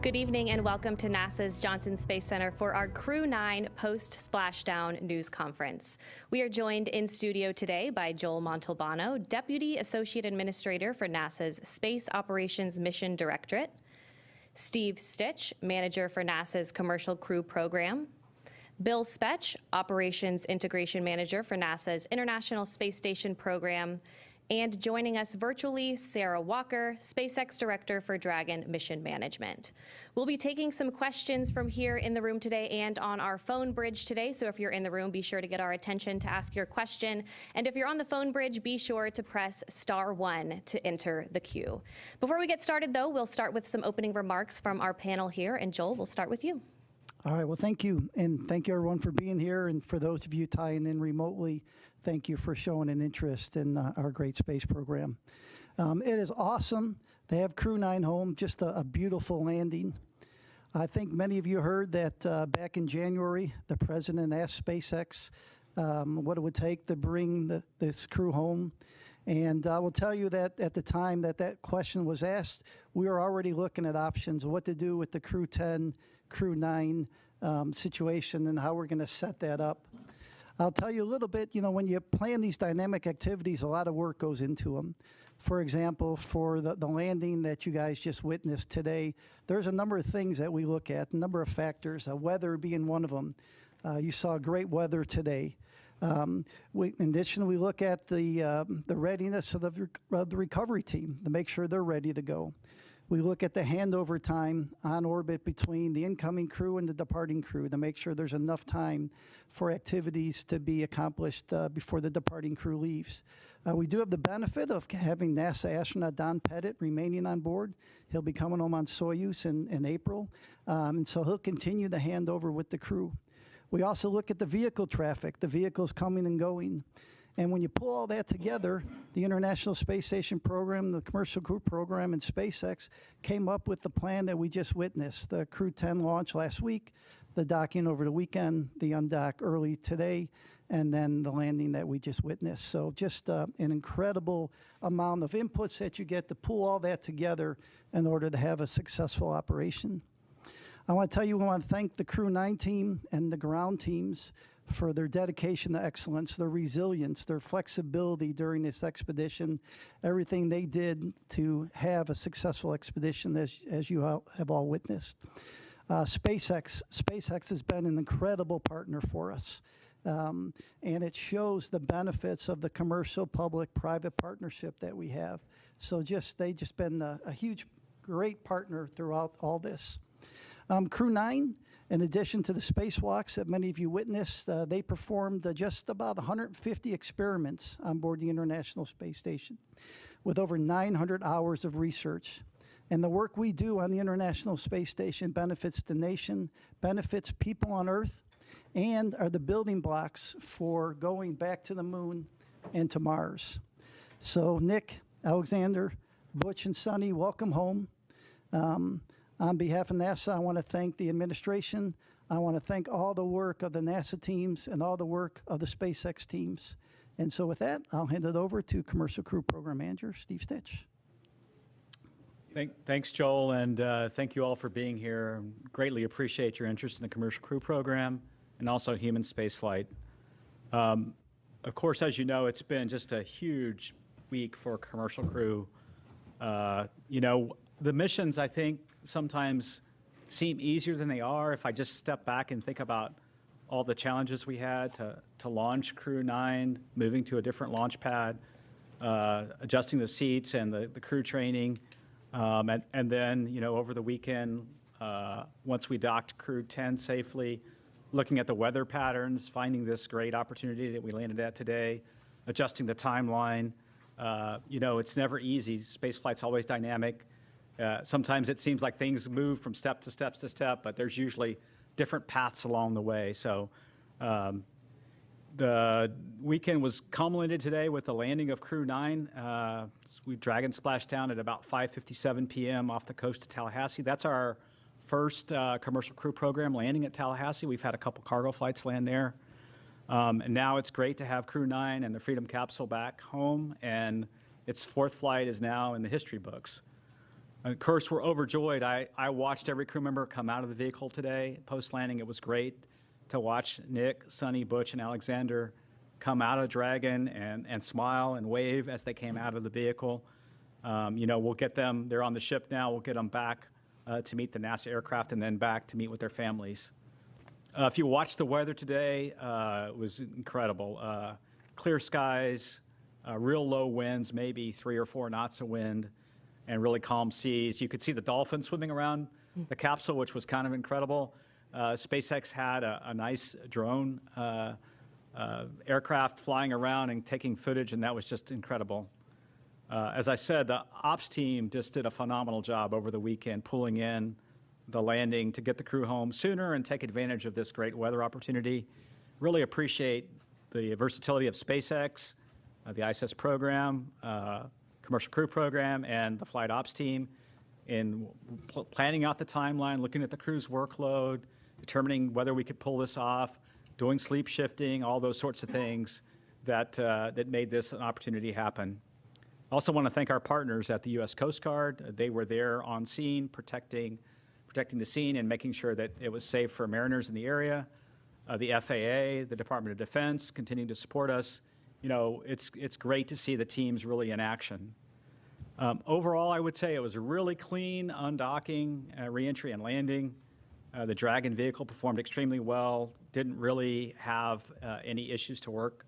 Good evening and welcome to NASA's Johnson Space Center for our Crew 9 post-splashdown news conference. We are joined in studio today by Joel Montalbano, Deputy Associate Administrator for NASA's Space Operations Mission Directorate, Steve Stitch, Manager for NASA's Commercial Crew Program, Bill Spetch, Operations Integration Manager for NASA's International Space Station Program, and joining us virtually, Sarah Walker, SpaceX Director for Dragon Mission Management. We'll be taking some questions from here in the room today and on our phone bridge today, so if you're in the room, be sure to get our attention to ask your question. And if you're on the phone bridge, be sure to press *1 to enter the queue. Before we get started, though, we'll start with some opening remarks from our panel here. And Joel, we'll start with you. All right, well, thank you. And thank you, everyone, for being here. And for those of you tying in remotely, thank you for showing an interest in our great space program. It is awesome to have Crew 9 home, just a beautiful landing. I think many of you heard that back in January, the president asked SpaceX what it would take to bring this crew home. And I will tell you that at the time that question was asked, we were already looking at options of what to do with the Crew 10, Crew 9 situation and how we're going to set that up. I'll tell you a little bit, when you plan these dynamic activities, a lot of work goes into them. For example, for the landing that you guys just witnessed today, there's a number of things that we look at, a number of factors, weather being one of them. You saw great weather today. In addition, we look at the readiness of the recovery team to make sure they're ready to go. We look at the handover time on orbit between the incoming crew and the departing crew to make sure there's enough time for activities to be accomplished before the departing crew leaves. We do have the benefit of having NASA astronaut Don Pettit remaining on board. He'll be coming home on Soyuz in April, and so he'll continue the handover with the crew. We also look at the vehicle traffic, the vehicles coming and going. And when you pull all that together, the International Space Station program, the Commercial Crew program, and SpaceX came up with the plan that we just witnessed. The Crew 10 launch last week, the docking over the weekend, the undock early today, and then the landing that we just witnessed. So just an incredible amount of inputs that you get to pull all that together in order to have a successful operation. I want to tell you, we want to thank the Crew 9 team and the ground teams for their dedication to excellence, their resilience, their flexibility during this expedition, everything they did to have a successful expedition, as you have all witnessed. SpaceX has been an incredible partner for us, and it shows the benefits of the commercial-public-private partnership that we have. So they've just been a huge, great partner throughout all this. Crew 9, in addition to the spacewalks that many of you witnessed, they performed just about 150 experiments on board the International Space Station with over 900 hours of research. And the work we do on the International Space Station benefits the nation, benefits people on Earth, and are the building blocks for going back to the moon and to Mars. So Nick, Alexander, Butch, and Suni, welcome home. On behalf of NASA, I want to thank the administration. I want to thank all the work of the NASA teams and all the work of the SpaceX teams. And so with that, I'll hand it over to Commercial Crew Program Manager, Steve Stitch. Thanks, Joel, and thank you all for being here. Greatly appreciate your interest in the Commercial Crew Program and also human spaceflight. Of course, as you know, it's been just a huge week for Commercial Crew. The missions, I think, sometimes seem easier than they are. If I just step back and think about all the challenges we had to launch Crew 9, moving to a different launch pad, adjusting the seats and the crew training, and then, over the weekend, once we docked Crew 10 safely, looking at the weather patterns, finding this great opportunity that we landed at today, adjusting the timeline. It's never easy. Spaceflight's always dynamic. Sometimes it seems like things move from step to step to step, but there's usually different paths along the way. So the weekend was culminated today with the landing of Crew 9. We Dragon splashed down at about 5:57 p.m. off the coast of Tallahassee. That's our first commercial crew program landing at Tallahassee. We've had a couple cargo flights land there. And now it's great to have Crew 9 and the Freedom capsule back home, and its fourth flight is now in the history books. Of course, we're overjoyed. I watched every crew member come out of the vehicle today. Post-landing, it was great to watch Nick, Suni, Butch, and Alexander come out of Dragon and smile and wave as they came out of the vehicle. We'll get them, they're on the ship now, we'll get them back to meet the NASA aircraft and then back to meet with their families. If you watch the weather today, it was incredible. Clear skies, real low winds, maybe 3 or 4 knots of wind, and really calm seas. You could see the dolphins swimming around the capsule, which was kind of incredible. SpaceX had a nice drone aircraft flying around and taking footage, and that was just incredible. As I said, the ops team just did a phenomenal job over the weekend pulling in the landing to get the crew home sooner and take advantage of this great weather opportunity. Really appreciate the versatility of SpaceX, the ISS program, commercial crew program, and the flight ops team in planning out the timeline, looking at the crew's workload, determining whether we could pull this off, doing sleep shifting, all those sorts of things that made this an opportunity happen. I also want to thank our partners at the U.S. Coast Guard. They were there on scene, protecting the scene and making sure that it was safe for mariners in the area. The FAA, the Department of Defense, continuing to support us. It's great to see the teams really in action. Overall, I would say it was a really clean undocking, reentry, and landing. The Dragon vehicle performed extremely well, didn't really have any issues to work.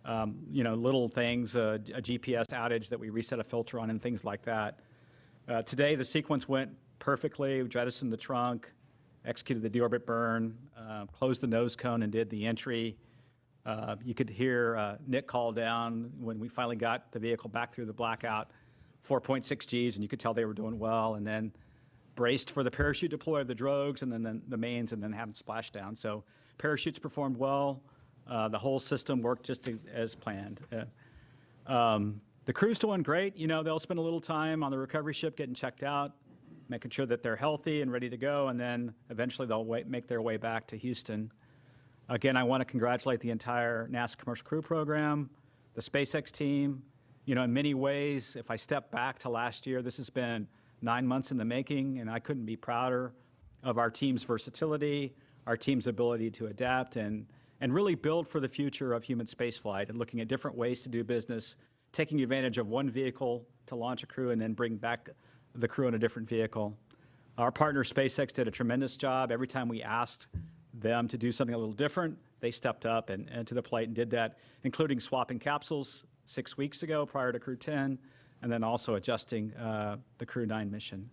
Little things, a GPS outage that we reset a filter on and things like that. Today, the sequence went perfectly. We jettisoned the trunk, executed the deorbit burn, closed the nose cone and did the entry. You could hear Nick call down when we finally got the vehicle back through the blackout, 4.6 Gs, and you could tell they were doing well, and then braced for the parachute deploy of the drogues and then the mains and then have them splash down. So parachutes performed well. The whole system worked just as planned. The crew's doing great. They'll spend a little time on the recovery ship getting checked out, making sure that they're healthy and ready to go, and then eventually they'll make their way back to Houston. Again, I want to congratulate the entire NASA Commercial Crew Program, the SpaceX team. In many ways, if I step back to last year, this has been 9 months in the making, and I couldn't be prouder of our team's versatility, our team's ability to adapt, and really build for the future of human spaceflight and looking at different ways to do business, taking advantage of one vehicle to launch a crew and then bring back the crew in a different vehicle. Our partner SpaceX did a tremendous job. Every time we asked them to do something a little different, they stepped up and to the plate and did that, including swapping capsules 6 weeks ago prior to Crew 10, and then also adjusting the Crew 9 mission.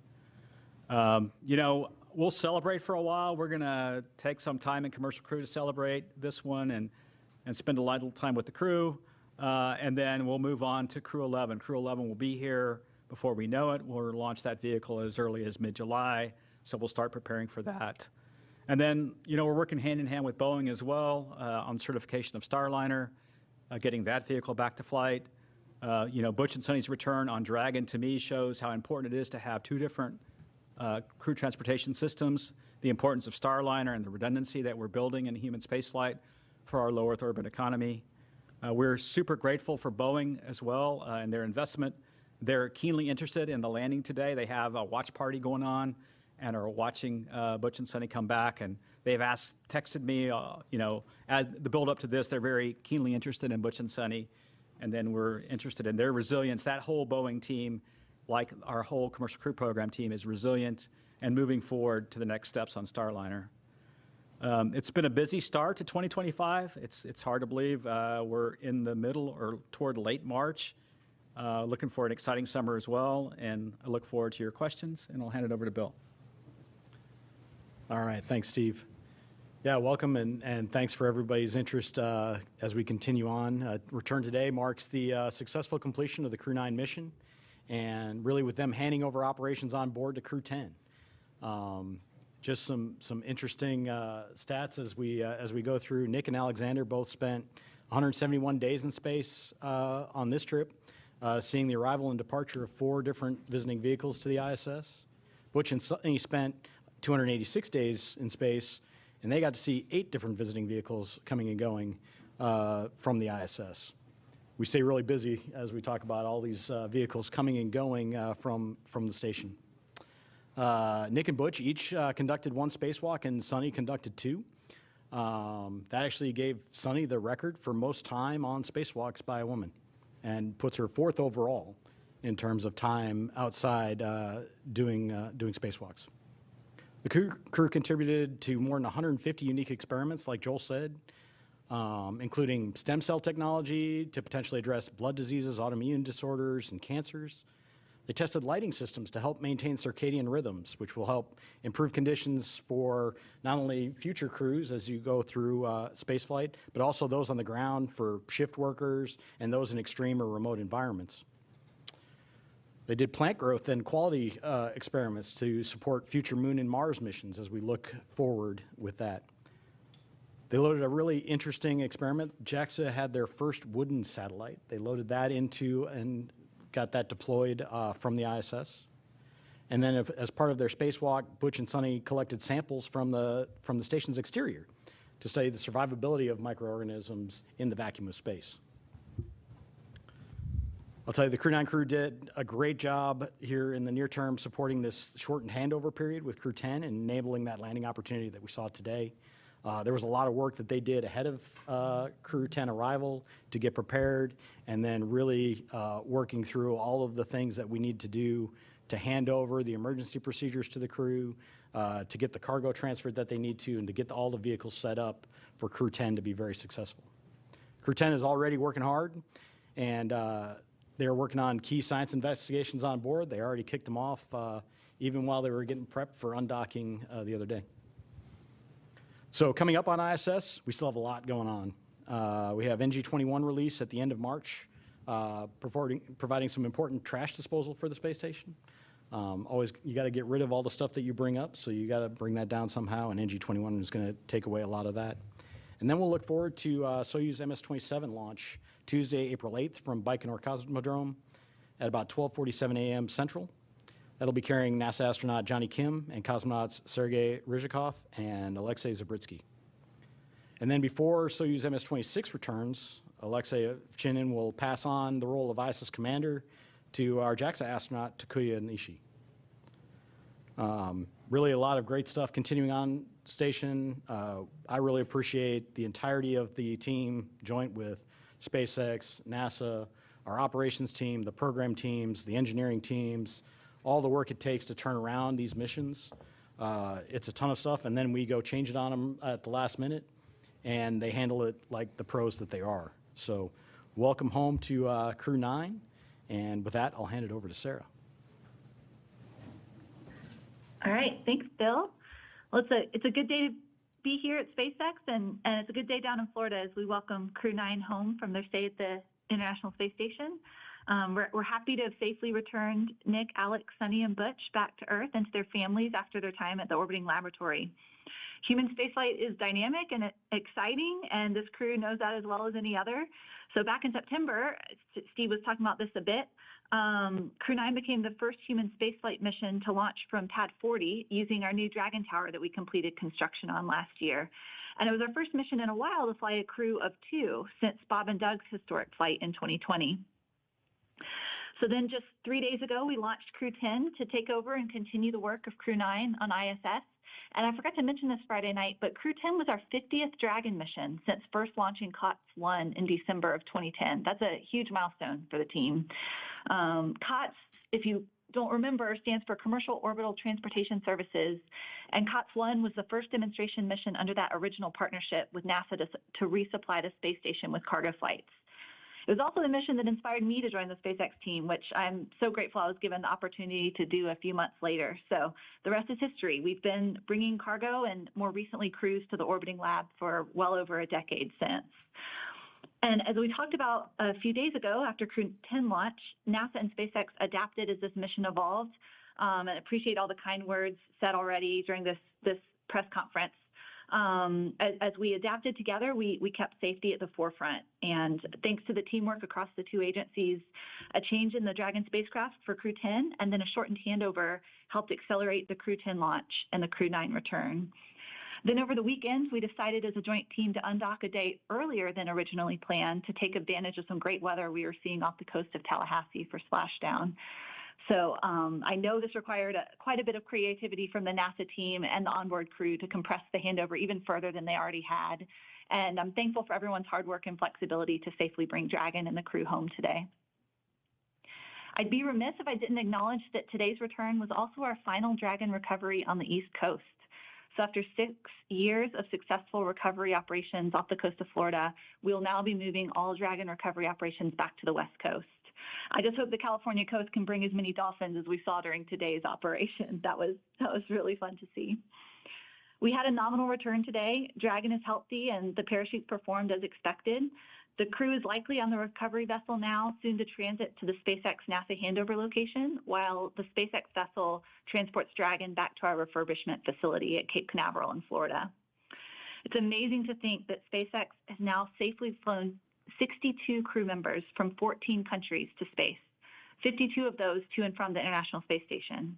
We'll celebrate for a while. We're going to take some time in Commercial Crew to celebrate this one and spend a little time with the crew, and then we'll move on to Crew 11. Crew 11 will be here before we know it. We'll launch that vehicle as early as mid-July, so we'll start preparing for that. And then, we're working hand in hand with Boeing as well on certification of Starliner, getting that vehicle back to flight. Butch and Suni's return on Dragon, to me, shows how important it is to have 2 different crew transportation systems, the importance of Starliner and the redundancy that we're building in human spaceflight for our low Earth orbit economy. We're super grateful for Boeing as well and their investment. They're keenly interested in the landing today. They have a watch party going on and are watching Butch and Suni come back. And they've texted me, as the build up to this, they're very keenly interested in Butch and Suni. And then we're interested in their resilience. That whole Boeing team, like our whole Commercial Crew Program team, is resilient and moving forward to the next steps on Starliner. It's been a busy start to 2025. It's hard to believe we're in the middle or toward late March. Looking for an exciting summer as well, and I look forward to your questions, and I'll hand it over to Bill. All right, thanks, Steve. Yeah, welcome, and thanks for everybody's interest as we continue on. Return today marks the successful completion of the Crew 9 mission, and really with them handing over operations on board to Crew 10. Just some interesting stats as we go through. Nick and Alexander both spent 171 days in space on this trip, seeing the arrival and departure of 4 different visiting vehicles to the ISS. Butch and Suni spent 286 days in space, and they got to see 8 different visiting vehicles coming and going from the ISS. We stay really busy as we talk about all these vehicles coming and going from the station. Nick and Butch each conducted one spacewalk, and Suni conducted two. That actually gave Suni the record for most time on spacewalks by a woman, and puts her fourth overall in terms of time outside doing spacewalks. The crew contributed to more than 150 unique experiments, like Joel said, including stem cell technology to potentially address blood diseases, autoimmune disorders, and cancers. They tested lighting systems to help maintain circadian rhythms, which will help improve conditions for not only future crews as you go through spaceflight, but also those on the ground for shift workers and those in extreme or remote environments. They did plant growth and quality experiments to support future Moon and Mars missions as we look forward with that. They loaded a really interesting experiment. JAXA had their first wooden satellite. They loaded that into and got that deployed from the ISS. And then as part of their spacewalk, Butch and Suni collected samples from the station's exterior to study the survivability of microorganisms in the vacuum of space. I'll tell you, the Crew 9 crew did a great job here in the near term supporting this shortened handover period with Crew 10 and enabling that landing opportunity that we saw today. There was a lot of work that they did ahead of Crew 10 arrival to get prepared, and then really working through all of the things that we need to do to hand over the emergency procedures to the crew, to get the cargo transferred that they need to, and to get all the vehicles set up for Crew 10 to be very successful. Crew 10 is already working hard, and they're working on key science investigations on board. They already kicked them off even while they were getting prepped for undocking the other day. So coming up on ISS, we still have a lot going on. We have NG-21 release at the end of March, providing some important trash disposal for the space station. Always, you got to get rid of all the stuff that you bring up, so you got to bring that down somehow, and NG-21 is going to take away a lot of that. And then we'll look forward to Soyuz MS-27 launch Tuesday, April 8th from Baikonur Cosmodrome at about 12:47 a.m. Central. That'll be carrying NASA astronaut Johnny Kim and cosmonauts Sergei Ryzhikov and Alexei Zabritsky. And then before Soyuz MS-26 returns, Alexei Ovchinin will pass on the role of ISS commander to our JAXA astronaut Takuya Nishi. Really a lot of great stuff continuing on station. I really appreciate the entirety of the team, joint with SpaceX, NASA, our operations team, the program teams, the engineering teams, all the work it takes to turn around these missions. It's a ton of stuff, and then we go change it on them at the last minute, and they handle it like the pros that they are. So welcome home to Crew 9, and with that, I'll hand it over to Sarah. All right, thanks, Bill. Well, it's a good day to be here at SpaceX, and it's a good day down in Florida as we welcome Crew 9 home from their stay at the International Space Station. We're happy to have safely returned Nick, Alex, Suni, and Butch back to Earth and to their families after their time at the orbiting laboratory. Human spaceflight is dynamic and exciting, and this crew knows that as well as any other. So back in September, Steve was talking about this a bit, Crew 9 became the first human spaceflight mission to launch from Pad 40 using our new Dragon Tower that we completed construction on last year. And it was our first mission in a while to fly a crew of 2 since Bob and Doug's historic flight in 2020. So then just 3 days ago, we launched Crew 10 to take over and continue the work of Crew 9 on ISS. And I forgot to mention this Friday night, but Crew 10 was our 50th Dragon mission since first launching COTS 1 in December of 2010. That's a huge milestone for the team. COTS, if you don't remember, stands for Commercial Orbital Transportation Services. And COTS 1 was the first demonstration mission under that original partnership with NASA to resupply the space station with cargo flights. It was also the mission that inspired me to join the SpaceX team, which I'm so grateful I was given the opportunity to do a few months later. So the rest is history. We've been bringing cargo and more recently crews to the orbiting lab for well over a decade since. And as we talked about a few days ago after Crew 10 launch, NASA and SpaceX adapted as this mission evolved, and appreciate all the kind words said already during this press conference. As we adapted together, we kept safety at the forefront. And thanks to the teamwork across the 2 agencies, a change in the Dragon spacecraft for Crew 10 and then a shortened handover helped accelerate the Crew 10 launch and the Crew 9 return. Then over the weekend, we decided as a joint team to undock a day earlier than originally planned to take advantage of some great weather we were seeing off the coast of Tallahassee for splashdown. So I know this required quite a bit of creativity from the NASA team and the onboard crew to compress the handover even further than they already had. And I'm thankful for everyone's hard work and flexibility to safely bring Dragon and the crew home today. I'd be remiss if I didn't acknowledge that today's return was also our final Dragon recovery on the East Coast. So after 6 years of successful recovery operations off the coast of Florida, we'll now be moving all Dragon recovery operations back to the West Coast. I just hope the California coast can bring as many dolphins as we saw during today's operation. That was really fun to see. We had a nominal return today. Dragon is healthy and the parachutes performed as expected. The crew is likely on the recovery vessel now, soon to transit to the SpaceX NASA Handover location, while the SpaceX vessel transports Dragon back to our refurbishment facility at Cape Canaveral in Florida. It's amazing to think that SpaceX has now safely flown 62 crew members from 14 countries to space, 52 of those to and from the International Space Station.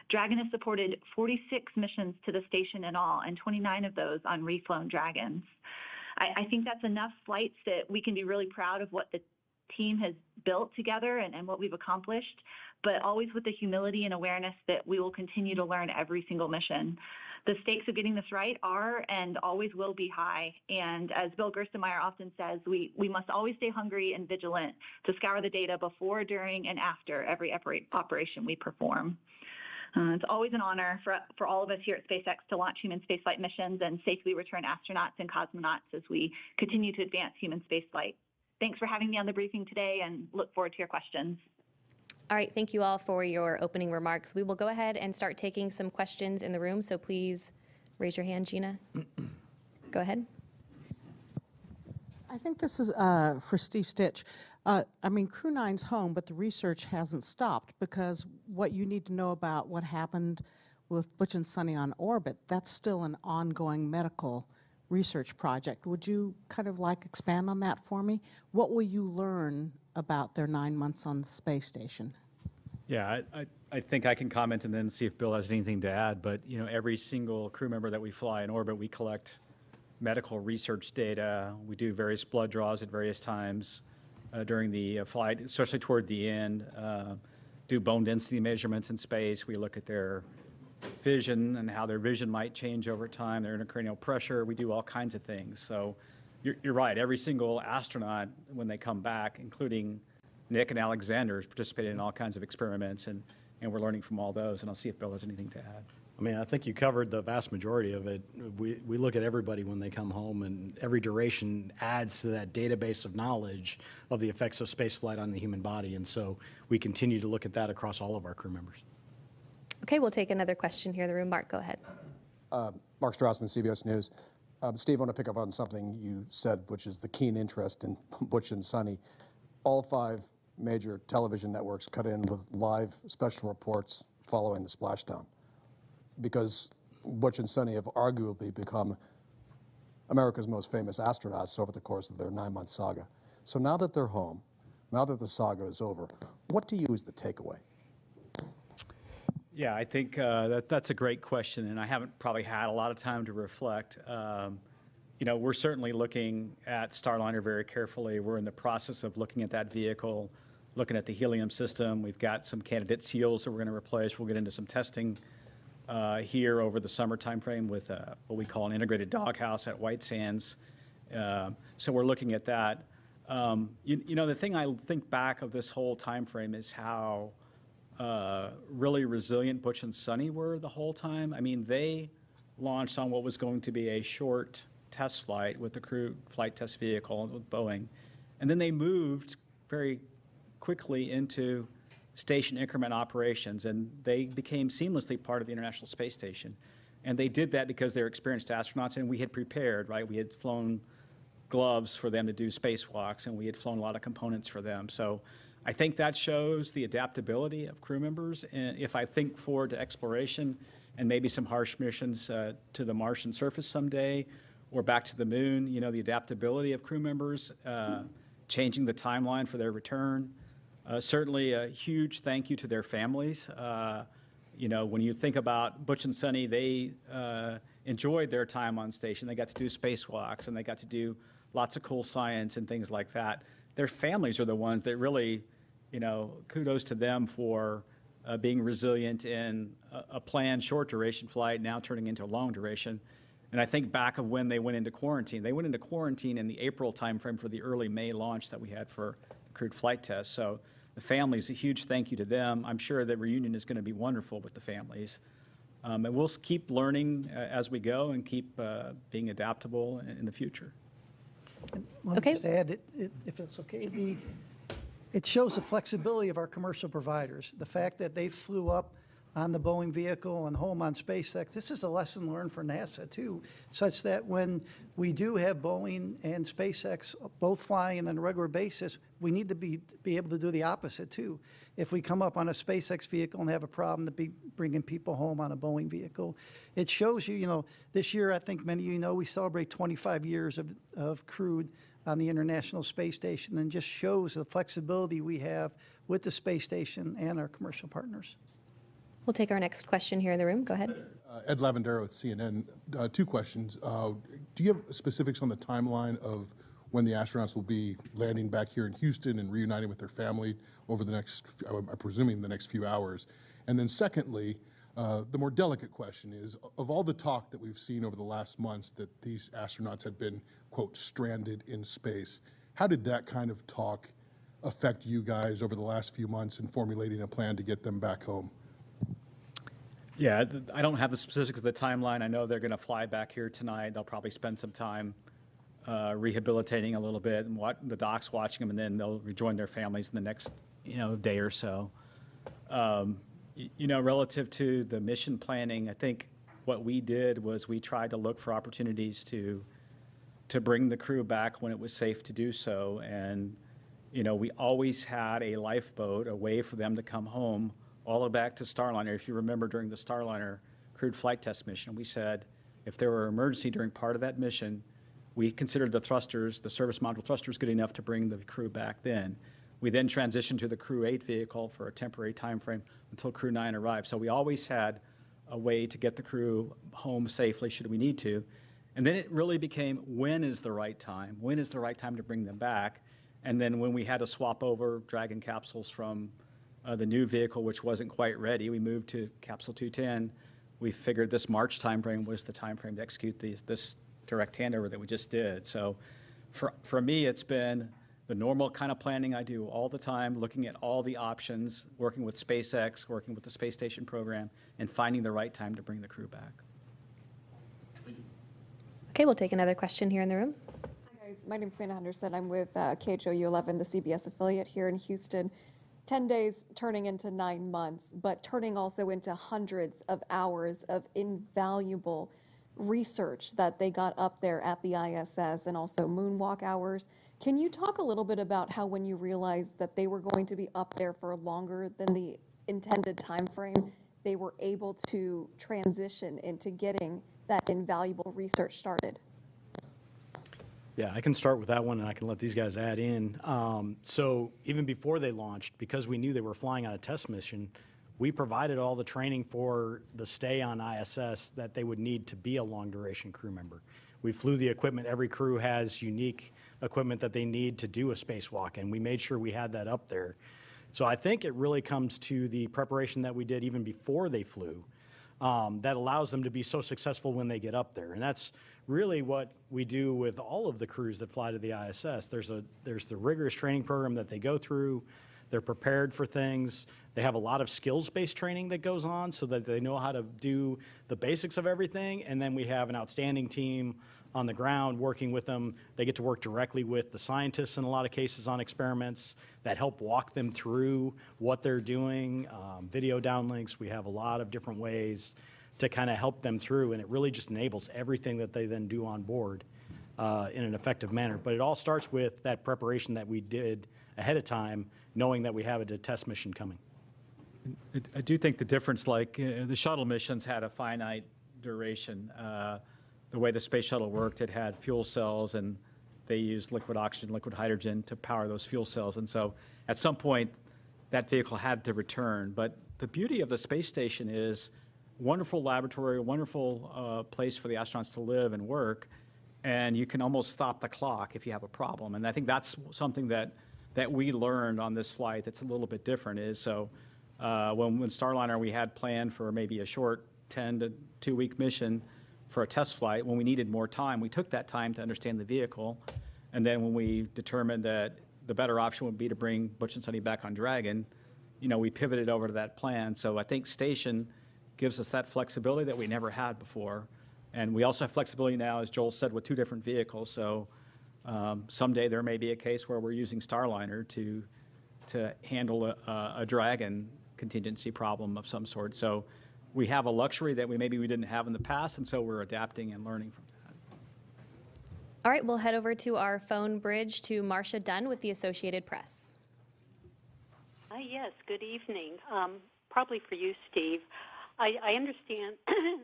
Dragon has supported 46 missions to the station in all, and 29 of those on reflown Dragons. I think that's enough flights that we can be really proud of what the team has built together and what we've accomplished, but always with the humility and awareness that we will continue to learn every single mission. The stakes of getting this right are and always will be high. And as Bill Gerstenmaier often says, we must always stay hungry and vigilant to scour the data before, during, and after every operation we perform. It's always an honor for all of us here at SpaceX to launch human spaceflight missions and safely return astronauts and cosmonauts as we continue to advance human spaceflight. Thanks for having me on the briefing today and look forward to your questions. All right, thank you all for your opening remarks. We will go ahead and start taking some questions in the room, so please raise your hand, Gina. Go ahead. I think this is for Steve Stitch. I mean, Crew 9's home, but the research hasn't stopped, because what you need to know about what happened with Butch and Suni on orbit, that's still an ongoing medical research project. Would you kind of expand on that for me? What will you learn about their 9 months on the space station? Yeah, I think I can comment and then see if Bill has anything to add. But, you know, every single crew member that we fly in orbit, we collect medical research data. We do various blood draws at various times during the flight, especially toward the end. Do bone density measurements in space. We look at their vision and how their vision might change over time, their intracranial pressure. We do all kinds of things. So you're right. Every single astronaut, when they come back, including Nick and Alexander, is participating in all kinds of experiments, and we're learning from all those. And I'll see if Bill has anything to add. I mean, I think you covered the vast majority of it. We look at everybody when they come home, and every duration adds to that database of knowledge of the effects of spaceflight on the human body. And so we continue to look at that across all of our crew members. Okay, we'll take another question here in the room. Mark, go ahead. Mark Strassman, CBS News. Steve, I want to pick up on something you said, which is the keen interest in Butch and Suni. All 5 major television networks cut in with live special reports following the splashdown, because Butch and Suni have arguably become America's most famous astronauts over the course of their 9-month saga. So now that they're home, now that the saga is over, what do you is the takeaway? Yeah, I think that's a great question, and I haven't probably had a lot of time to reflect. You know, we're certainly looking at Starliner very carefully. We're in the process of looking at that vehicle, looking at the helium system. We've got some candidate seals that we're going to replace. We'll get into some testing here over the summer timeframe with what we call an integrated doghouse at White Sands. So we're looking at that. You know, the thing I think back of this whole timeframe is how really resilient Butch and Suni were the whole time. I mean, they launched on what was going to be a short test flight with the crew flight test vehicle with Boeing. And then they moved very quickly into station increment operations, and they became seamlessly part of the International Space Station. And they did that because they're experienced astronauts, and we had prepared, right? We had flown gloves for them to do spacewalks, and we had flown a lot of components for them. So I think that shows the adaptability of crew members. And if I think forward to exploration and maybe some harsh missions to the Martian surface someday, or back to the moon, you know, the adaptability of crew members, changing the timeline for their return. Certainly a huge thank you to their families. You know, when you think about Butch and Suni, they enjoyed their time on station. They got to do spacewalks, and they got to do lots of cool science and things like that. Their families are the ones that really, you know, kudos to them for being resilient in a planned short duration flight now turning into a long duration. And I think back of when they went into quarantine. They went into quarantine in the April timeframe for the early May launch that we had for the crewed flight test. So the families, a huge thank you to them. I'm sure the reunion is going to be wonderful with the families. And we'll keep learning as we go and keep being adaptable in the future. Let me just add, if it's okay, it shows the flexibility of our commercial providers. The fact that they flew up on the Boeing vehicle and home on SpaceX, this is a lesson learned for NASA too, such that when we do have Boeing and SpaceX both flying on a regular basis, we need to be able to do the opposite too. If we come up on a SpaceX vehicle and have a problem, to be bringing people home on a Boeing vehicle. It shows you, this year, I think many of you know, we celebrate 25 years of crewed on the International Space Station, and just shows the flexibility we have with the space station and our commercial partners. We'll take our next question here in the room. Go ahead. Ed Lavandera with CNN. Two questions. Do you have specifics on the timeline of when the astronauts will be landing back here in Houston and reuniting with their family over the next, I'm presuming the next few hours? And then secondly, the more delicate question is, of all the talk that we've seen over the last months that these astronauts had been, quote, stranded in space, how did that kind of talk affect you guys over the last few months in formulating a plan to get them back home? Yeah, I don't have the specifics of the timeline. I know they're going to fly back here tonight. They'll probably spend some time rehabilitating a little bit, and the doc's watching them, and then they'll rejoin their families in the next, day or so. Relative to the mission planning, I think what we did was we tried to look for opportunities to bring the crew back when it was safe to do so, and we always had a lifeboat, a way for them to come home, all the way back to Starliner. If you remember, during the Starliner crewed flight test mission, we said if there were an emergency during part of that mission, we considered the thrusters, the service module thrusters, good enough to bring the crew back then. We then transitioned to the Crew 8 vehicle for a temporary time frame until Crew 9 arrived. So we always had a way to get the crew home safely should we need to. And then it really became, when is the right time? When is the right time to bring them back? And then when we had to swap over Dragon capsules from the new vehicle, which wasn't quite ready, we moved to Capsule 210. We figured this March timeframe was the timeframe to execute this direct handover that we just did. So for me, it's been the normal kind of planning I do all the time, looking at all the options, working with SpaceX, working with the space station program, and finding the right time to bring the crew back. Okay, we'll take another question here in the room. Hi guys, my name is Amanda Henderson. I'm with KHOU 11, the CBS affiliate here in Houston. 10 days turning into 9 months, but turning also into hundreds of hours of invaluable research that they got up there at the ISS, and also moonwalk hours. Can you talk a little bit about how, when you realized that they were going to be up there for longer than the intended time frame, they were able to transition into getting that invaluable research started? Yeah, I can start with that one, and I can let these guys add in. So even before they launched, because we knew they were flying on a test mission, we provided all the training for the stay on ISS that they would need to be a long-duration crew member. We flew the equipment. Every crew has unique equipment that they need to do a spacewalk, and we made sure we had that up there. So I think it really comes to the preparation that we did even before they flew that allows them to be so successful when they get up there. And that's really what we do with all of the crews that fly to the ISS. There's the rigorous training program that they go through. They're prepared for things. They have a lot of skills-based training that goes on so that they know how to do the basics of everything. And then we have an outstanding team on the ground working with them. They get to work directly with the scientists in a lot of cases on experiments that help walk them through what they're doing, video downlinks. We have a lot of different ways to kind of help them through, and it really just enables everything that they then do on board in an effective manner. But it all starts with that preparation that we did ahead of time, knowing that we have a test mission coming. I do think the difference, like the shuttle missions had a finite duration. The way the space shuttle worked, it had fuel cells, and they used liquid oxygen, liquid hydrogen to power those fuel cells. And so at some point, that vehicle had to return. But the beauty of the space station is wonderful laboratory, a wonderful place for the astronauts to live and work, and you can almost stop the clock if you have a problem. And I think that's something that we learned on this flight that's a little bit different is, so When Starliner, we had planned for maybe a short 10 to 2-week mission for a test flight. When we needed more time, we took that time to understand the vehicle. And then when we determined that the better option would be to bring Butch and Suni back on Dragon, we pivoted over to that plan. So I think Station gives us that flexibility that we never had before. And we also have flexibility now, as Joel said, with 2 different vehicles. So someday there may be a case where we're using Starliner to handle a Dragon contingency problem of some sort. So we have a luxury that we didn't have in the past, and so we're adapting and learning from that. All right, we'll head over to our phone bridge to Marcia Dunn with the Associated Press. Yes, good evening. Probably for you, Steve. I understand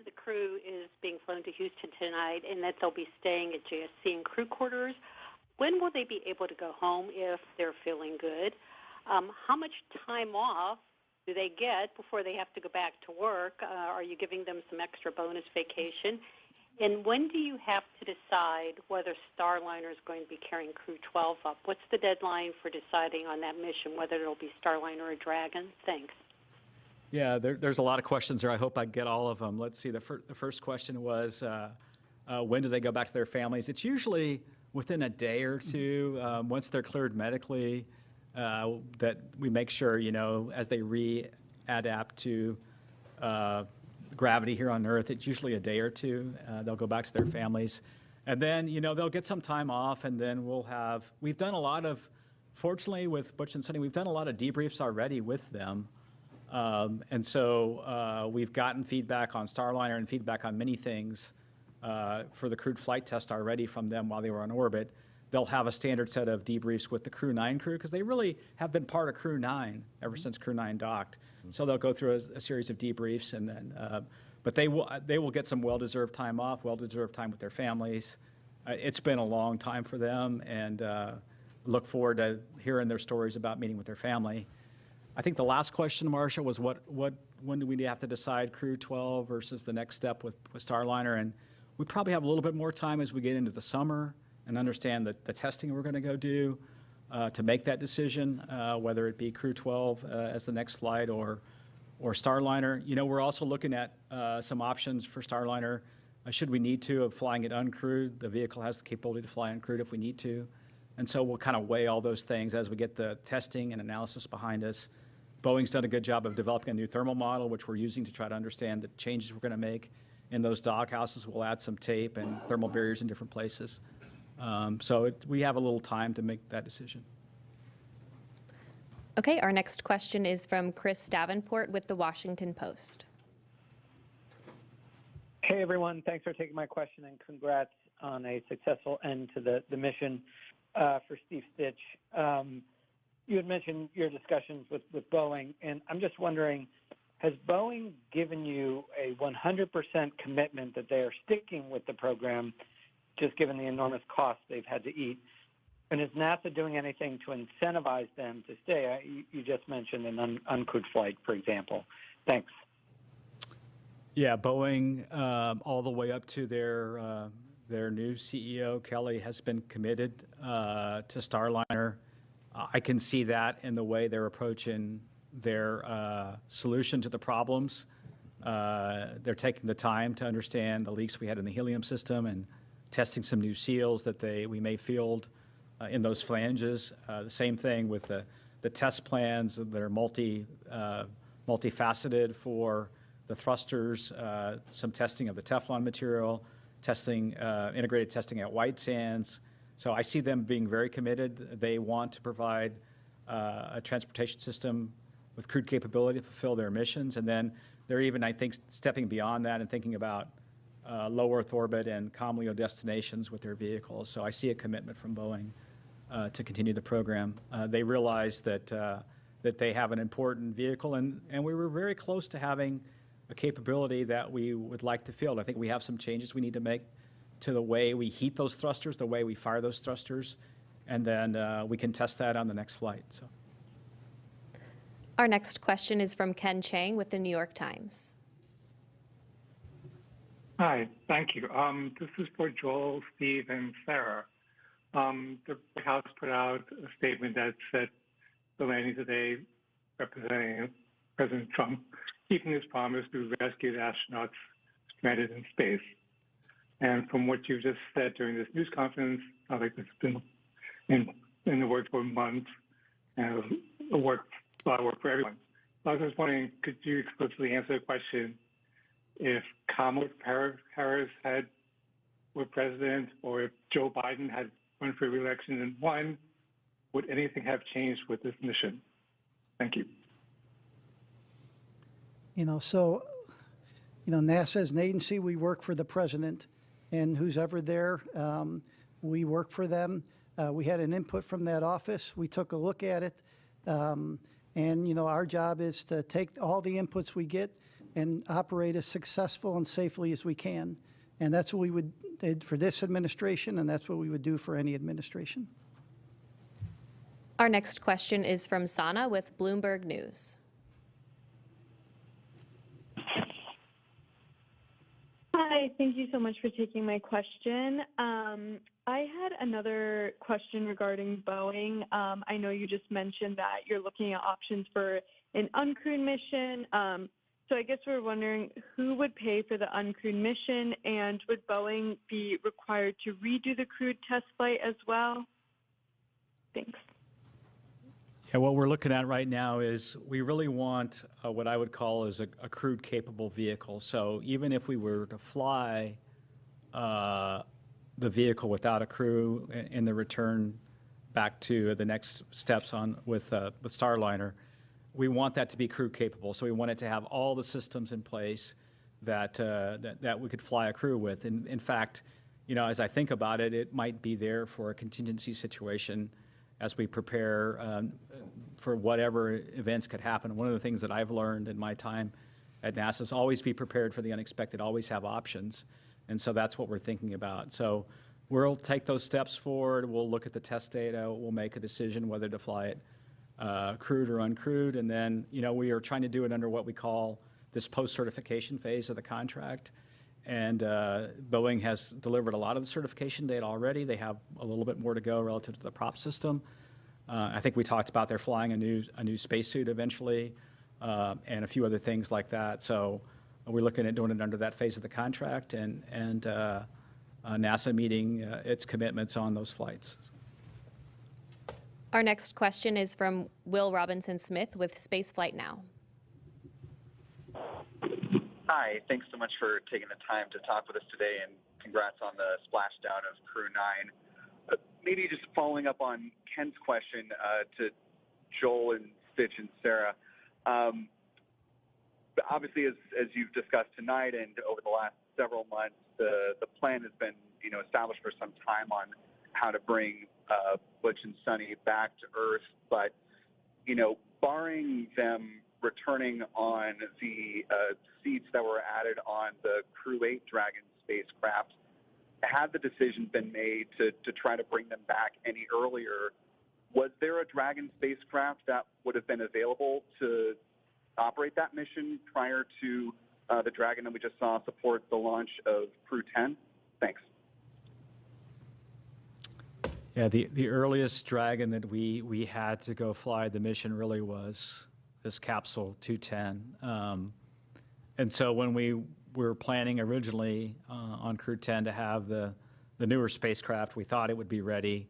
the crew is being flown to Houston tonight and that they'll be staying at JSC and crew quarters. When will they be able to go home if they're feeling good? How much time off do they get before they have to go back to work? Are you giving them some extra bonus vacation? And when do you have to decide whether Starliner is going to be carrying Crew 12 up? What's the deadline for deciding on that mission, whether it'll be Starliner or Dragon? Thanks. Yeah, there's a lot of questions there. I hope I get all of them. Let's see. The first question was, when do they go back to their families? It's usually within a day or two, once they're cleared medically, that we make sure, as they readapt to gravity here on Earth, it's usually a day or two. They'll go back to their families. And then, they'll get some time off, and then we've done a lot of, fortunately with Butch and Suni, we've done a lot of debriefs already with them. And so we've gotten feedback on Starliner and feedback on many things for the crewed flight test already from them while they were on orbit. They'll have a standard set of debriefs with the Crew 9 crew because they really have been part of Crew 9 ever since Crew 9 docked. So they'll go through a series of debriefs, and then, but they will get some well-deserved time off, well-deserved time with their families. It's been a long time for them, and look forward to hearing their stories about meeting with their family. I think the last question, Marcia, was when do we have to decide Crew 12 versus the next step with Starliner? And we probably have a little bit more time as we get into the summer and understand the testing we're going to go do to make that decision, whether it be Crew 12 as the next flight or Starliner. We're also looking at some options for Starliner should we need to, of flying it uncrewed. The vehicle has the capability to fly uncrewed if we need to. And so we'll kind of weigh all those things as we get the testing and analysis behind us. Boeing's done a good job of developing a new thermal model, which we're using to try to understand the changes we're going to make in those dog houses. We'll add some tape and thermal barriers in different places. So we have a little time to make that decision. Okay, our next question is from Chris Davenport with The Washington Post. Hey, everyone. Thanks for taking my question, and congrats on a successful end to the mission for Steve Stitch. You had mentioned your discussions with Boeing, and I'm just wondering, has Boeing given you a 100% commitment that they are sticking with the program, just given the enormous costs they've had to eat? And is NASA doing anything to incentivize them to stay? You just mentioned an uncrewed flight, for example. Thanks. Yeah, Boeing, all the way up to their new CEO, Kelly, has been committed to Starliner. I can see that in the way they're approaching their solution to the problems. They're taking the time to understand the leaks we had in the helium system and testing some new seals that we may field in those flanges. The same thing with the test plans that are multifaceted for the thrusters, some testing of the Teflon material, integrated testing at White Sands. So I see them being very committed. They want to provide a transportation system with crewed capability to fulfill their missions. And then they're even, I think, stepping beyond that and thinking about low Earth orbit and COM LEO destinations with their vehicles. So I see a commitment from Boeing to continue the program. They realize that they have an important vehicle, and we were very close to having a capability that we would like to field. I think we have some changes we need to make to the way we heat those thrusters, the way we fire those thrusters, and then we can test that on the next flight. So. Our next question is from Ken Chang with the New York Times. Hi, thank you. This is for Joel, Steve, and Sarah. The White House put out a statement that said the landing today, representing President Trump keeping his promise to rescue the astronauts stranded in space. And from what you just said during this news conference, I think it's been in the works for months, and a lot of work for everyone. So I was just wondering, could you explicitly answer the question, if Kamala Harris were president, or if Joe Biden had run for re-election and won, would anything have changed with this mission? Thank you. NASA is an agency. We work for the president, and who's ever there, we work for them. We had an input from that office. We took a look at it, and our job is to take all the inputs we get and operate as successful and safely as we can. And that's what we did for this administration, and that's what we would do for any administration. Our next question is from Sana with Bloomberg News. Hi, thank you so much for taking my question. I had another question regarding Boeing. I know you just mentioned that you're looking at options for an uncrewed mission. So I guess we're wondering who would pay for the uncrewed mission, and would Boeing be required to redo the crewed test flight as well? Thanks. Yeah, what we're looking at right now is we really want what I would call is a crewed capable vehicle. So even if we were to fly the vehicle without a crew in the return back to the next steps on with Starliner, we want that to be crew capable. So we want it to have all the systems in place that we could fly a crew with. And in fact, as I think about it, it might be there for a contingency situation as we prepare for whatever events could happen. One of the things that I've learned in my time at NASA is always be prepared for the unexpected, always have options. And so that's what we're thinking about. So we'll take those steps forward. We'll look at the test data. We'll make a decision whether to fly it crewed or uncrewed. And then, we are trying to do it under what we call this post-certification phase of the contract. And Boeing has delivered a lot of the certification data already. They have a little bit more to go relative to the prop system. I think we talked about they're flying a new spacesuit eventually, and a few other things like that. So we're looking at doing it under that phase of the contract, and NASA meeting its commitments on those flights. Our next question is from Will Robinson-Smith with Spaceflight Now. Hi, thanks so much for taking the time to talk with us today, and congrats on the splashdown of Crew 9. Maybe just following up on Ken's question to Joel and Stitch and Sarah. Obviously, as you've discussed tonight and over the last several months, the plan has been established for some time on how to bring Butch and Suni back to Earth. But barring them returning on the seats that were added on the Crew 8 Dragon spacecraft, had the decision been made to try to bring them back any earlier, was there a Dragon spacecraft that would have been available to operate that mission prior to the Dragon that we just saw support the launch of Crew 10? Thanks. Yeah, the earliest Dragon that we had to go fly the mission really was this capsule 210. And so when we were planning originally on Crew 10 to have the newer spacecraft, we thought it would be ready.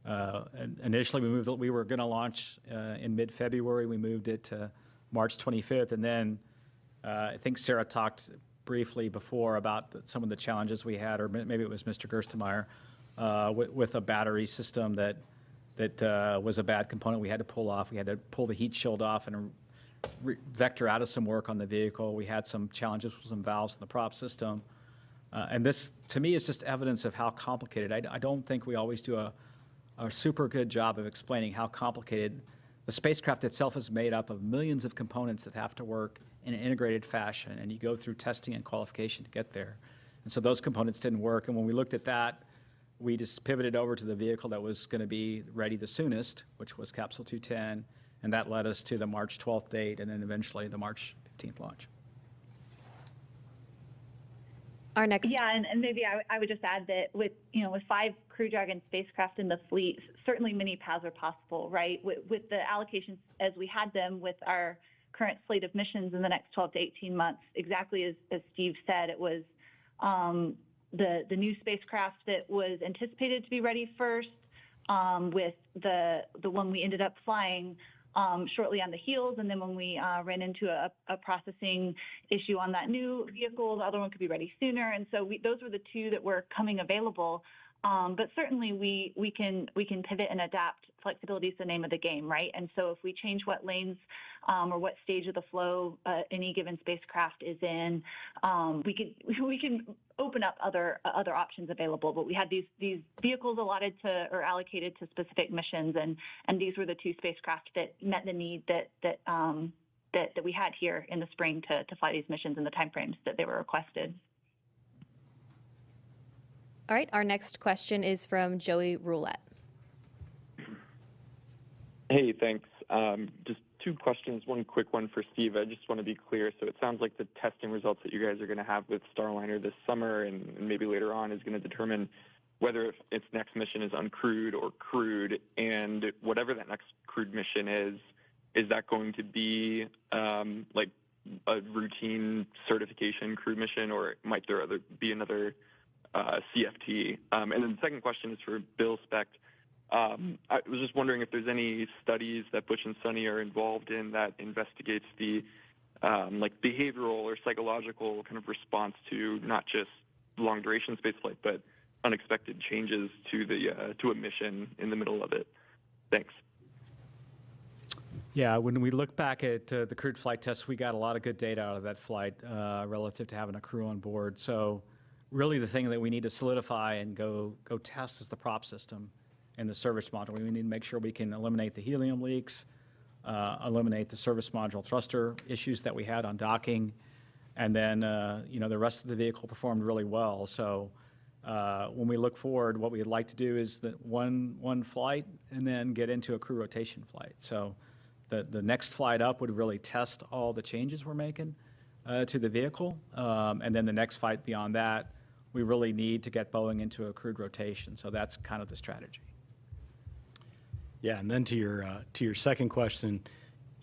And initially, we were going to launch in mid-February. We moved it to March 25th. And then I think Sarah talked briefly before about some of the challenges we had, or maybe it was Mr. Gerstenmaier, with a battery system that was a bad component we had to pull off. We had to pull the heat shield off and vector out of some work on the vehicle. We had some challenges with some valves in the prop system. And this, to me, is just evidence of how complicated. I don't think we always do a super good job of explaining how complicated the spacecraft itself is made up of millions of components that have to work in an integrated fashion, and you go through testing and qualification to get there. And so those components didn't work. And when we looked at that, we just pivoted over to the vehicle that was going to be ready the soonest, which was Capsule 210, and that led us to the March 12th date and then eventually the March 15th launch. Our next. Yeah, and maybe I would just add that with 5 Crew Dragon spacecraft in the fleet, certainly many paths are possible, right? With the allocations as we had them with our current slate of missions in the next 12 to 18 months. Exactly as Steve said, it was the new spacecraft that was anticipated to be ready first, with the one we ended up flying shortly on the heels, and then when we ran into a processing issue on that new vehicle, the other one could be ready sooner. And so those were the two that were coming available. But certainly we can pivot and adapt. Flexibility is the name of the game, right? And so if we change what lanes or what stage of the flow any given spacecraft is in, we can open up other options available. But we had these vehicles allotted to or allocated to specific missions, and these were the two spacecraft that met the need that we had here in the spring to fly these missions in the timeframes that they were requested. All right, our next question is from Joey Roulette. Hey, thanks. Just two questions. One quick one for Steve. I just want to be clear. So it sounds like the testing results that you guys are going to have with Starliner this summer and maybe later on is going to determine whether its next mission is uncrewed or crewed. And whatever that next crewed mission is that going to be like a routine certification crew mission, or might there be another CFT? And then the second question is for Bill Specht. I was just wondering if there's any studies that Butch and Suni are involved in that investigates the like behavioral or psychological kind of response to not just long duration spaceflight, but unexpected changes to a mission in the middle of it. Thanks. Yeah, when we look back at the crewed flight test, we got a lot of good data out of that flight relative to having a crew on board. So really the thing that we need to solidify and go test is the prop system and the service module. We need to make sure we can eliminate the helium leaks, eliminate the service module thruster issues that we had on docking, and then the rest of the vehicle performed really well. So when we look forward, what we'd like to do is that one flight and then get into a crew rotation flight. So the next flight up would really test all the changes we're making to the vehicle, and then the next flight beyond that, we really need to get Boeing into a crewed rotation. So that's kind of the strategy. Yeah, and then to your second question,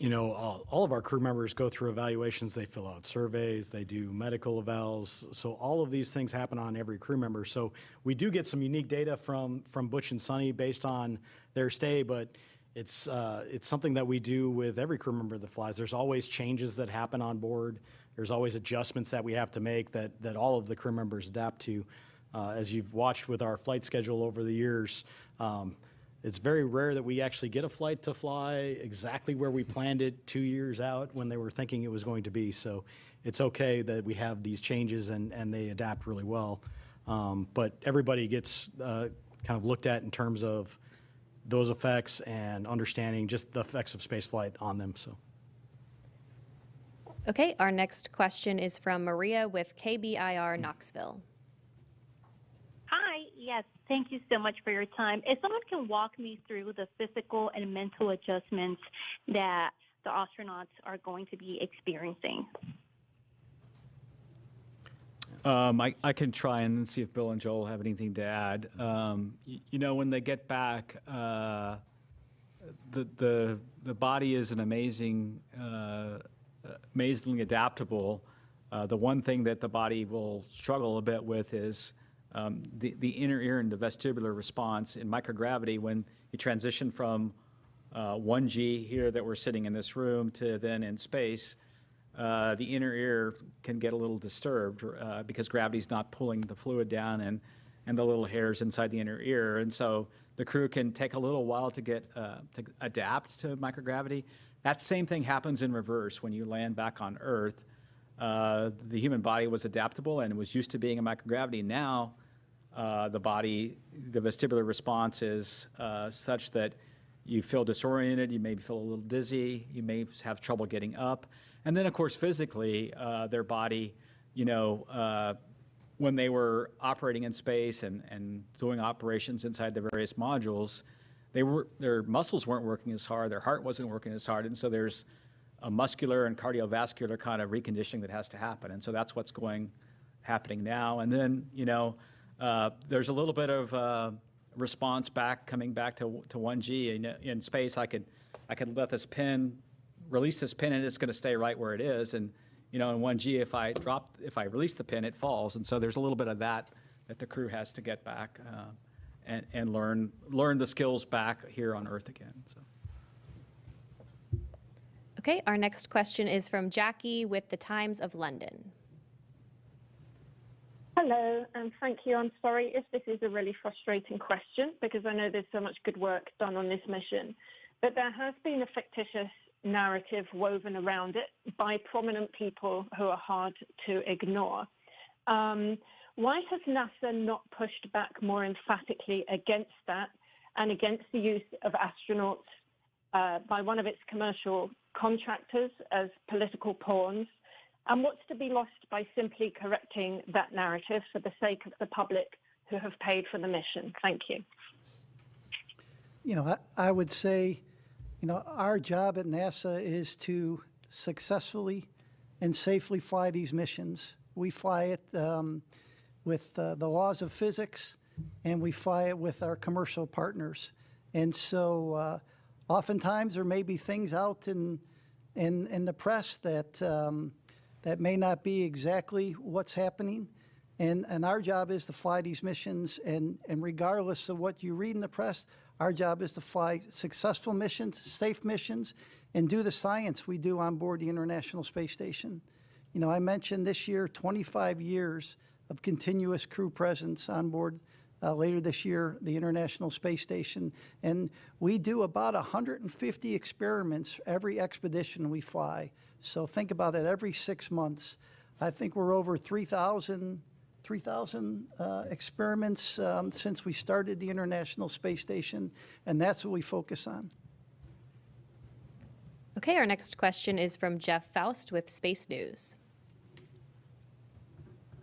all of our crew members go through evaluations. They fill out surveys. They do medical evals. So all of these things happen on every crew member. So we do get some unique data from Butch and Suni based on their stay, but it's something that we do with every crew member that flies. There's always changes that happen on board. There's always adjustments that we have to make that all of the crew members adapt to. As you've watched with our flight schedule over the years, it's very rare that we actually get a flight to fly exactly where we planned it 2 years out when they were thinking it was going to be. So it's okay that we have these changes and they adapt really well. But everybody gets kind of looked at in terms of those effects and understanding just the effects of spaceflight on them. So. Okay, our next question is from Maria with KBIR Knoxville. Hi, yes, thank you so much for your time. If someone can walk me through the physical and mental adjustments that the astronauts are going to be experiencing. I can try and see if Bill and Joel have anything to add. When they get back, the body is an amazingly adaptable. The one thing that the body will struggle a bit with is the inner ear and the vestibular response in microgravity. When you transition from 1G here that we're sitting in this room to then in space, the inner ear can get a little disturbed because gravity's not pulling the fluid down and the little hairs inside the inner ear. And so the crew can take a little while to adapt to microgravity. That same thing happens in reverse when you land back on Earth. The human body was adaptable and was used to being in microgravity. Now, the vestibular response is such that you feel disoriented, you may feel a little dizzy, you may have trouble getting up. And then, of course, physically, their body, when they were operating in space and doing operations inside the various modules, their muscles weren't working as hard, their heart wasn't working as hard, and so there's a muscular and cardiovascular kind of reconditioning that has to happen. And so that's what's happening now. And then, there's a little bit of coming back to 1G. In space, I could let this pin release this pin and it's going to stay right where it is. And, in 1G, if I release the pin, it falls. And so there's a little bit of that the crew has to get back and learn the skills back here on Earth again. So. Okay, our next question is from Jackie with the Times of London. Hello, and thank you. I'm sorry if this is a really frustrating question because I know there's so much good work done on this mission, but there has been a fictitious narrative woven around it by prominent people who are hard to ignore. Why has NASA not pushed back more emphatically against that and against the use of astronauts by one of its commercial contractors as political pawns? And what's to be lost by simply correcting that narrative for the sake of the public who have paid for the mission? Thank you. I would say, our job at NASA is to successfully and safely fly these missions. We fly it with the laws of physics, and we fly it with our commercial partners. And so oftentimes there may be things out in the press that may not be exactly what's happening. And our job is to fly these missions, and regardless of what you read in the press, our job is to fly successful missions, safe missions, and do the science we do on board the International Space Station. I mentioned this year 25 years of continuous crew presence on board later this year, the International Space Station. And we do about 150 experiments every expedition we fly. So think about it, every 6 months. I think we're over 3,000 experiments since we started the International Space Station, and that's what we focus on. Okay, our next question is from Jeff Faust with Space News.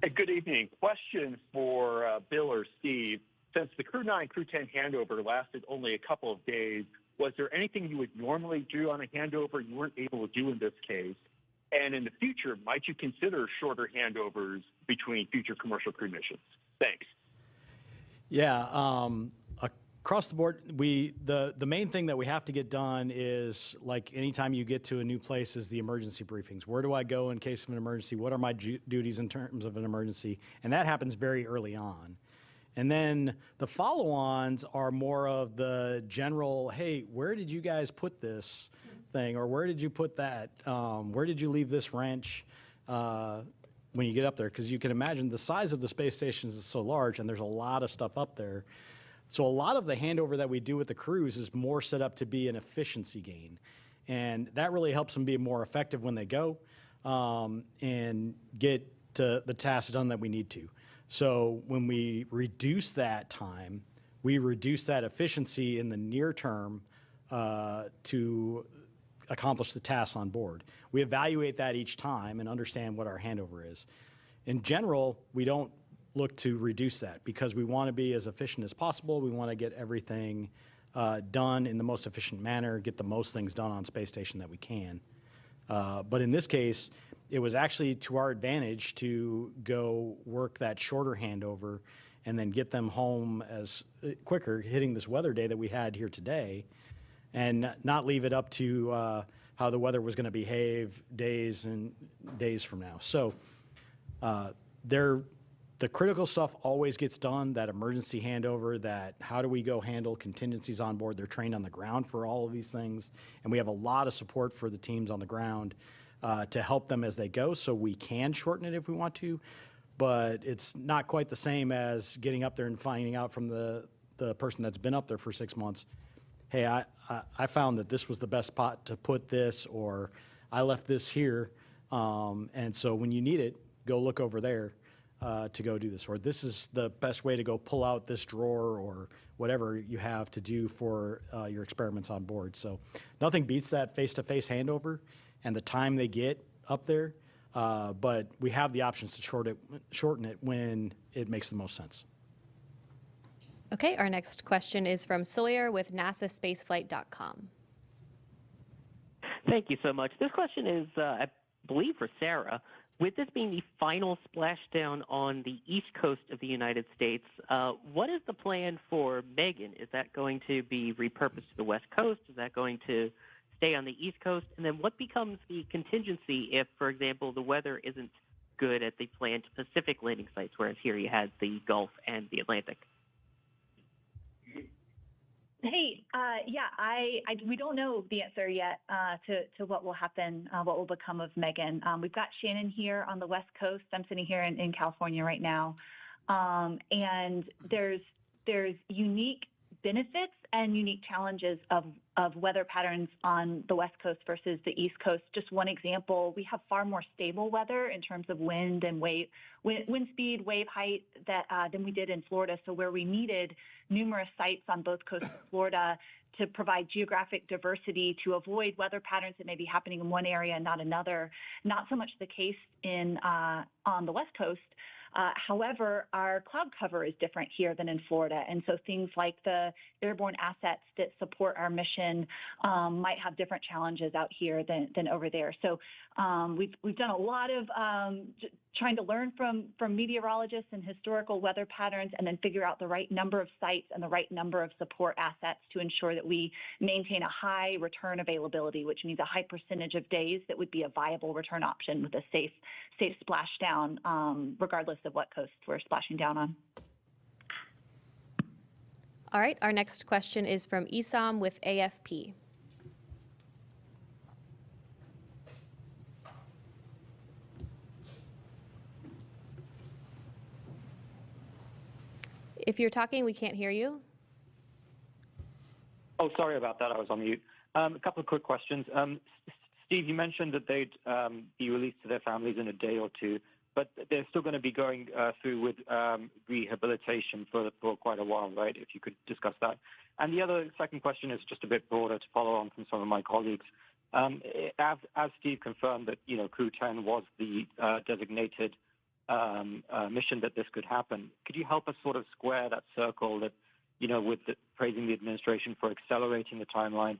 Hey, good evening. Question for Bill or Steve. Since the Crew 9, Crew 10 handover lasted only a couple of days, was there anything you would normally do on a handover you weren't able to do in this case? And in the future, might you consider shorter handovers between future commercial crew missions? Thanks. Yeah, across the board, the main thing that we have to get done is, like anytime you get to a new place, is the emergency briefings. Where do I go in case of an emergency? What are my duties in terms of an emergency? And that happens very early on. And then the follow-ons are more of the general, hey, where did you guys put this thing? Or where did you put that? Where did you leave this wrench when you get up there? Because you can imagine the size of the space stations is so large, and there's a lot of stuff up there. So a lot of the handover that we do with the crews is more set up to be an efficiency gain. And that really helps them be more effective when they go and get to the tasks done that we need to. So when we reduce that time, we reduce that efficiency in the near term to accomplish the tasks on board. We evaluate that each time and understand what our handover is. In general, we don't look to reduce that because we want to be as efficient as possible. We want to get everything done in the most efficient manner, get the most things done on space station that we can. But in this case, it was actually to our advantage to go work that shorter handover and then get them home as quicker, hitting this weather day that we had here today, and not leave it up to how the weather was going to behave days and days from now. So the critical stuff always gets done, that emergency handover, that how do we go handle contingencies on board. They're trained on the ground for all of these things, and we have a lot of support for the teams on the ground to help them as they go, so we can shorten it if we want to, but it's not quite the same as getting up there and finding out from the person that's been up there for 6 months, hey, I found that this was the best spot to put this, or I left this here, and so when you need it, go look over there to go do this, or this is the best way to go pull out this drawer, or whatever you have to do for your experiments on board. So nothing beats that face-to-face handover and the time they get up there, but we have the options to shorten it when it makes the most sense. Okay, our next question is from Sawyer with NASAspaceflight.com. Thank you so much. This question is, I believe, for Sarah. With this being the final splashdown on the east coast of the United States, what is the plan for Megan? Is that going to be repurposed to the west coast? Is that going to stay on the East Coast? And then what becomes the contingency if, for example, the weather isn't good at the planned Pacific landing sites, whereas here you had the Gulf and the Atlantic? Hey, we don't know the answer yet to what will happen, what will become of Megan. We've got Shannon here on the West Coast. I'm sitting here in California right now, and there's unique benefits and unique challenges of weather patterns on the West Coast versus the East Coast. Just one example, we have far more stable weather in terms of wind and wind speed, wave height than we did in Florida. So where we needed numerous sites on both coasts of Florida to provide geographic diversity to avoid weather patterns that may be happening in one area and not another, not so much the case on the West Coast. However, our cloud cover is different here than in Florida. And so things like the airborne assets that support our mission might have different challenges out here than over there. So we've done a lot of trying to learn from meteorologists and historical weather patterns and then figure out the right number of sites and the right number of support assets to ensure that we maintain a high return availability, which means a high percentage of days that would be a viable return option with a safe splashdown, regardless of what coast we're splashing down on. All right, our next question is from Isam with AFP. If you're talking, we can't hear you. Oh, sorry about that. I was on mute. A couple of quick questions. Steve, you mentioned that they'd be released to their families in a day or two, but they're still going to be going through with rehabilitation for quite a while, right? If you could discuss that. And the second question is just a bit broader to follow on from some of my colleagues. As Steve confirmed that, Crew 10 was the designated mission that this could happen, could you help us sort of square that circle that, with praising the administration for accelerating the timeline?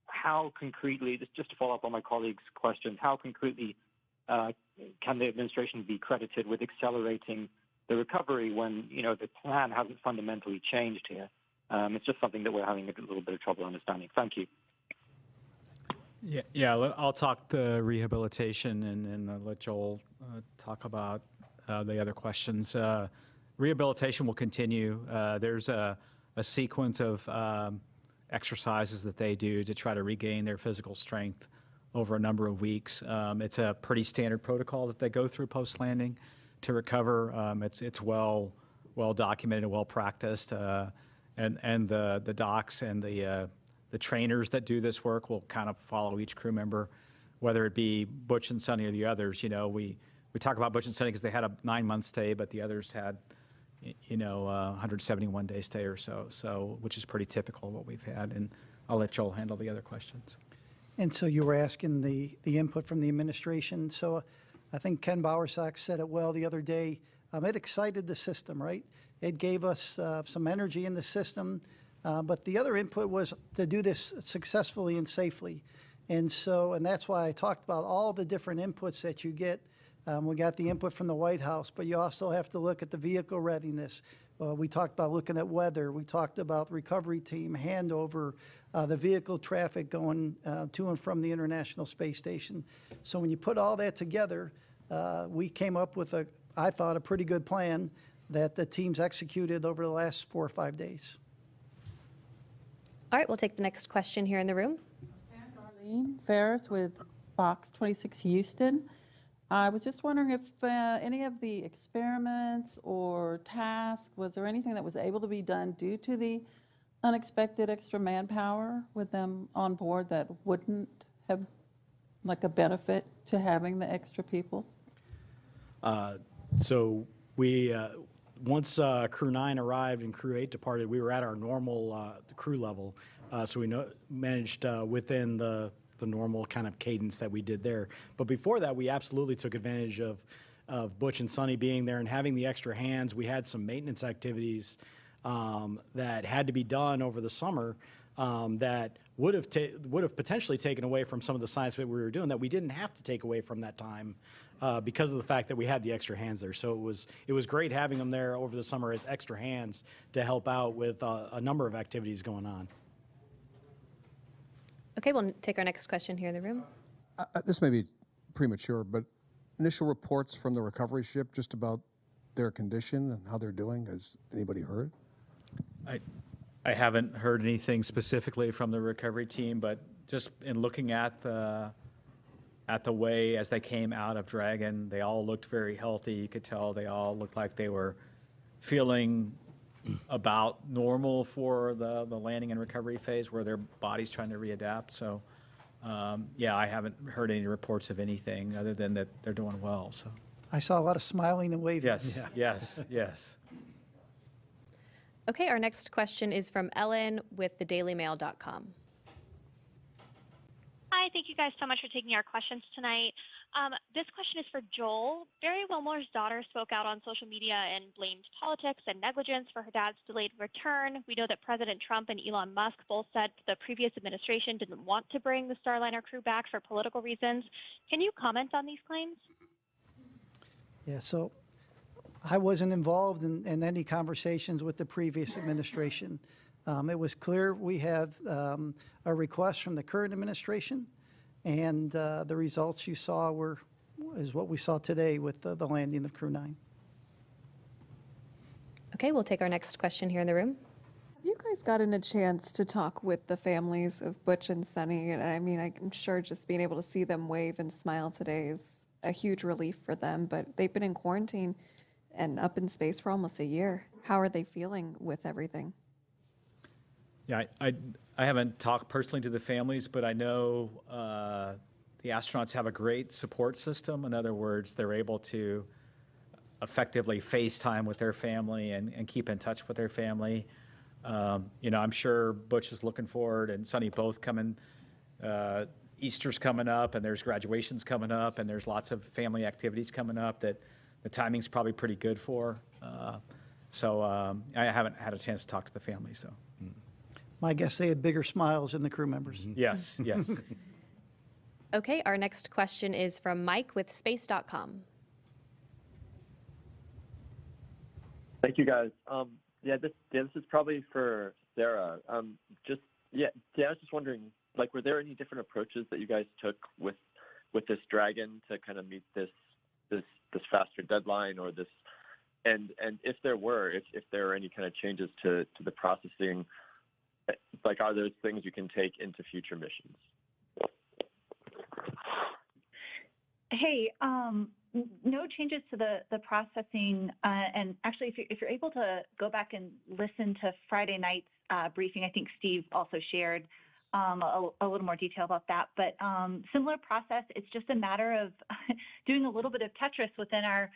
How concretely, just to follow up on my colleagues' questions, how concretely can the administration be credited with accelerating the recovery when, the plan hasn't fundamentally changed here? It's just something that we're having a little bit of trouble understanding. Thank you. Yeah, I'll talk the rehabilitation and I'll let Joel talk about the other questions. Rehabilitation will continue. There's a sequence of exercises that they do to try to regain their physical strength over a number of weeks. It's a pretty standard protocol that they go through post-landing to recover. It's well documented, well practiced, and the docs and the trainers that do this work will kind of follow each crew member, whether it be Butch and Suni or the others. We talk about Butch and Suni because they had a 9-month stay, but the others had 171-day stay or so, which is pretty typical of what we've had. And I'll let Joel handle the other questions. And so you were asking the input from the administration. So I think Ken Bowersox said it well the other day. It excited the system, right? It gave us some energy in the system. But the other input was to do this successfully and safely. And that's why I talked about all the different inputs that you get. We got the input from the White House, but you also have to look at the vehicle readiness. We talked about looking at weather. We talked about recovery team, handover, the vehicle traffic going to and from the International Space Station. So when you put all that together, we came up with I thought, a pretty good plan that the teams executed over the last 4 or 5 days. All right, we'll take the next question here in the room. Darlene Ferris with Fox 26 Houston. I was just wondering if any of the experiments or tasks, was there anything that was able to be done due to the unexpected extra manpower with them on board that wouldn't have like a benefit to having the extra people? So we, once Crew 9 arrived and Crew 8 departed, we were at our normal crew level. So we managed within the normal kind of cadence that we did there. But before that, we absolutely took advantage of Butch and Suni being there and having the extra hands. We had some maintenance activities that had to be done over the summer that would have potentially taken away from some of the science that we were doing that we didn't have to take away from that time because of the fact that we had the extra hands there. So it was great having them there over the summer as extra hands to help out with a number of activities going on. Okay, we'll take our next question here in the room. This may be premature, but initial reports from the recovery ship just about their condition and how they're doing, has anybody heard? I haven't heard anything specifically from the recovery team, but just in looking at the way as they came out of Dragon, they all looked very healthy. You could tell they all looked like they were feeling about normal for the landing and recovery phase where their body's trying to readapt. So, yeah, I haven't heard any reports of anything other than that they're doing well. So I saw a lot of smiling and waving. yes, yes. Okay, our next question is from Ellen with thedailymail.com. Hi, thank you guys so much for taking our questions tonight. This question is for Joel. Barry Wilmore's daughter spoke out on social media and blamed politics and negligence for her dad's delayed return. We know that President Trump and Elon Musk both said the previous administration didn't want to bring the Starliner crew back for political reasons. Can you comment on these claims? Yeah, so I wasn't involved in any conversations with the previous administration. It was clear we have a request from the current administration, and the results you saw is what we saw today with the landing of Crew 9. Okay, we'll take our next question here in the room. Have you guys gotten a chance to talk with the families of Butch and Suni? And I mean, I'm sure just being able to see them wave and smile today is a huge relief for them, but they've been in quarantine and up in space for almost a year. How are they feeling with everything? Yeah, I haven't talked personally to the families, but I know the astronauts have a great support system. In other words, they're able to effectively FaceTime with their family and keep in touch with their family. I'm sure Butch is looking forward, and Suni both coming. Easter's coming up, and there's graduations coming up, and there's lots of family activities coming up that the timing's probably pretty good for. So I haven't had a chance to talk to the family, so. My guess they had bigger smiles than the crew members. Yes, yes. Okay, our next question is from Mike with space.com. Thank you, guys. This is probably for Sarah. I was just wondering, were there any different approaches that you guys took with this Dragon to kind of meet this faster deadline, or this, and if there are any kind of changes to the processing, are those things you can take into future missions? Hey, no changes to the processing. And actually, if you're able to go back and listen to Friday night's briefing, I think Steve also shared a little more detail about that. But similar process, it's just a matter of doing a little bit of Tetris within our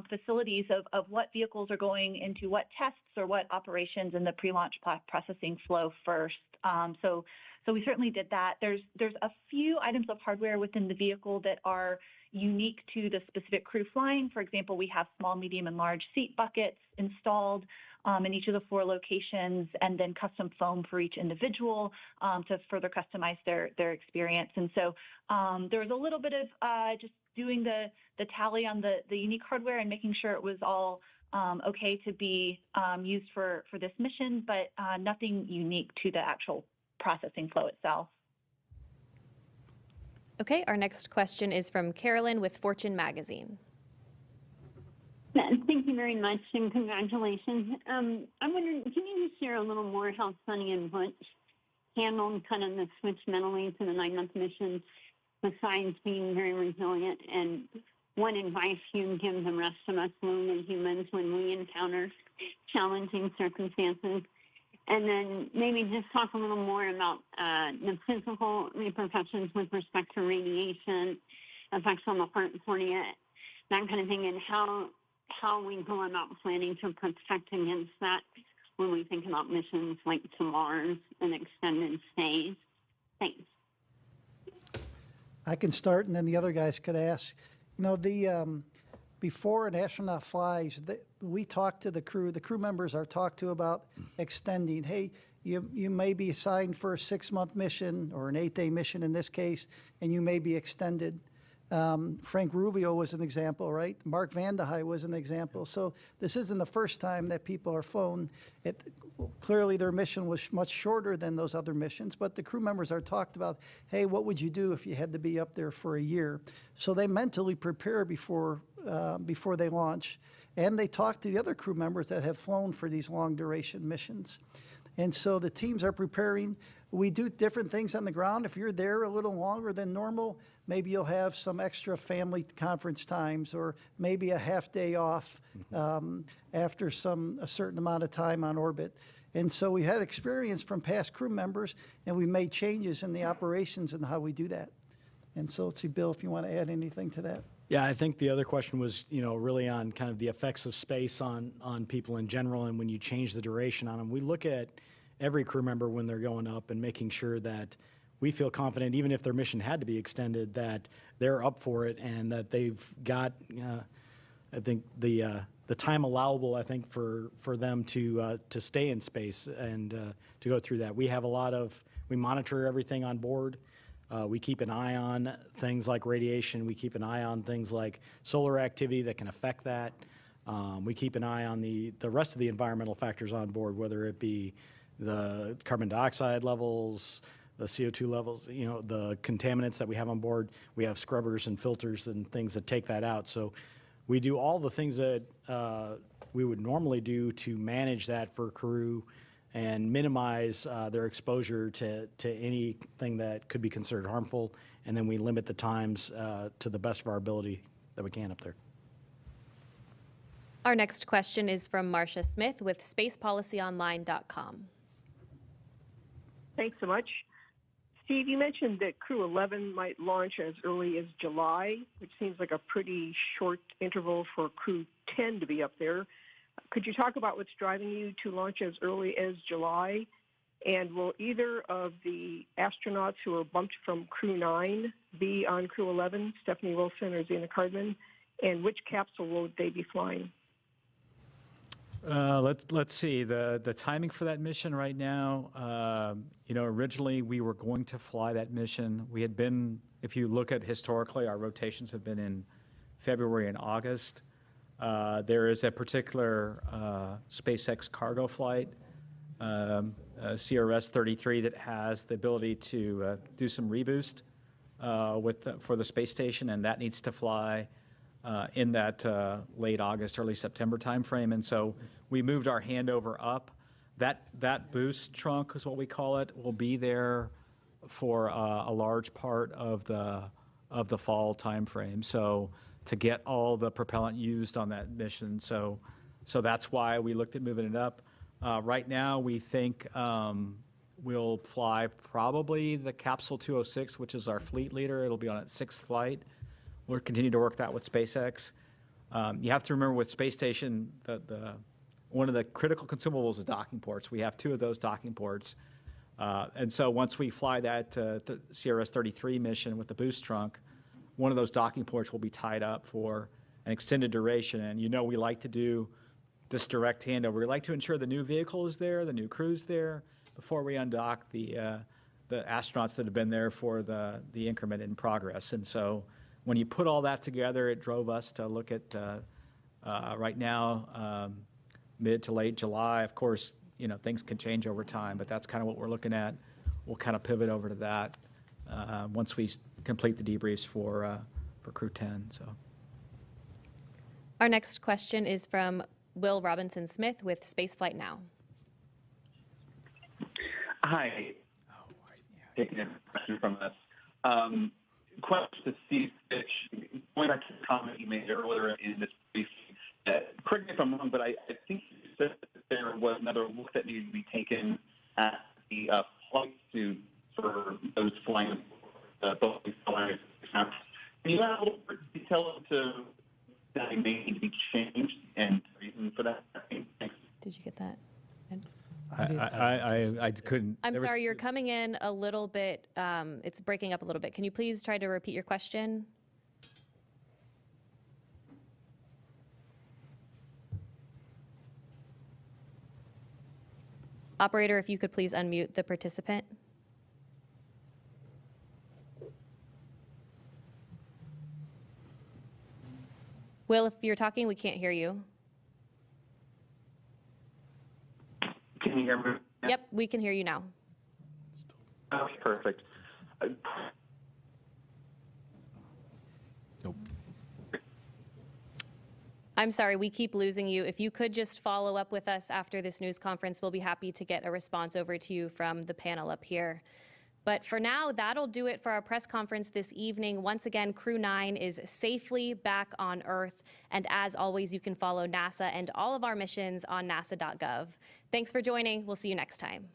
facilities of what vehicles are going into what tests or what operations in the pre-launch processing flow first. So we certainly did that. There's a few items of hardware within the vehicle that are unique to the specific crew flying. For example, we have small, medium, and large seat buckets installed in each of the 4 locations, and then custom foam for each individual to further customize their experience. And so there was a little bit of just doing the tally on the unique hardware and making sure it was all okay to be used for this mission, but nothing unique to the actual processing flow itself. Okay, our next question is from Carolyn with Fortune Magazine. Thank you very much, and congratulations. I'm wondering, can you just share a little more how Suni and Butch handled kind of the switch mentally to the 9-month mission, besides being very resilient, and what advice you give the rest of us lonely humans when we encounter challenging circumstances? And then maybe just talk a little more about the physical repercussions with respect to radiation, effects on the heart and cornea, that kind of thing, and how we go about planning to protect against that when we think about missions like to Mars and extended stays. Thanks. I can start, and then the other guys could ask. Before an astronaut flies, we talk to the crew. The crew members are talked to about extending. Hey, you may be assigned for a 6-month mission or an 8-day mission in this case, and you may be extended. Frank Rubio was an example, right? Mark Vande Hei was an example. So this isn't the first time that people are flown. Clearly their mission was much shorter than those other missions, but the crew members are talked about, hey, what would you do if you had to be up there for a year? So they mentally prepare before they launch, and they talk to the other crew members that have flown for these long duration missions. And so the teams are preparing. We do different things on the ground. If you're there a little longer than normal, maybe you'll have some extra family conference times, or maybe a half day off after a certain amount of time on orbit. And so we had experience from past crew members, and we made changes in the operations and how we do that. And so let's see, Bill, if you want to add anything to that. Yeah, I think the other question was, really on kind of the effects of space on people in general, and when you change the duration on them. We look at every crew member when they're going up and making sure that we feel confident, even if their mission had to be extended, that they're up for it and that they've got, I think, the time allowable, I think, for them to stay in space and to go through that. We monitor everything on board. We keep an eye on things like radiation. We keep an eye on things like solar activity that can affect that. We keep an eye on the rest of the environmental factors on board, whether it be the carbon dioxide levels, the CO2 levels, the contaminants that we have on board. We have scrubbers and filters and things that take that out. So we do all the things that we would normally do to manage that for crew and minimize their exposure to anything that could be considered harmful, and then we limit the times to the best of our ability that we can up there. Our next question is from Marcia Smith with spacepolicyonline.com. Thanks so much. Steve, you mentioned that Crew 11 might launch as early as July, which seems like a pretty short interval for Crew 10 to be up there. Could you talk about what's driving you to launch as early as July? And will either of the astronauts who are bumped from Crew 9 be on Crew 11, Stephanie Wilson or Zena Cardman? And which capsule will they be flying? Let's see the timing for that mission right now. Originally we were going to fly that mission. We had been, if you look at historically, our rotations have been in February and August. There is a particular SpaceX cargo flight, CRS-33, that has the ability to do some reboost for the space station, and that needs to fly in that late August, early September timeframe. And so we moved our handover up. That boost trunk is what we call it, will be there for a large part of the fall timeframe. So to get all the propellant used on that mission. So that's why we looked at moving it up. Right now, we think we'll fly probably the Capsule 206, which is our fleet leader. It'll be on its 6th flight. We'll continue to work that with SpaceX. You have to remember with Space Station, one of the critical consumables is docking ports. We have 2 of those docking ports. And so once we fly that CRS-33 mission with the boost trunk, one of those docking ports will be tied up for an extended duration. And we like to do this direct handover. We like to ensure the new vehicle is there, the new crew's there, before we undock the astronauts that have been there for the increment in progress. And so when you put all that together, it drove us to look at right now, mid to late July. Of course, things can change over time, but that's kind of what we're looking at. We'll kind of pivot over to that once we complete the debriefs for Crew 10. So, our next question is from Will Robinson Smith with Spaceflight Now. Hi. Taking a question from us. Question to Steve Stitch. Going back to the comment you made earlier in this briefing, correct me if I'm wrong, but I think you said that there was another look that needed to be taken at the flight suit for those flying both Starliner. Can you add a little more detail into that may need to be changed and the reason for that? Thanks. Did you get that? I couldn't. I'm sorry, you're coming in a little bit, it's breaking up a little bit. Can you please try to repeat your question? Operator, if you could please unmute the participant. Will, if you're talking, we can't hear you. Can you hear me? Yep, we can hear you now. Okay, perfect. I'm sorry, we keep losing you. If you could just follow up with us after this news conference, we'll be happy to get a response over to you from the panel up here. But for now, that'll do it for our press conference this evening. Once again, Crew 9 is safely back on Earth. And as always, you can follow NASA and all of our missions on nasa.gov. Thanks for joining. We'll see you next time.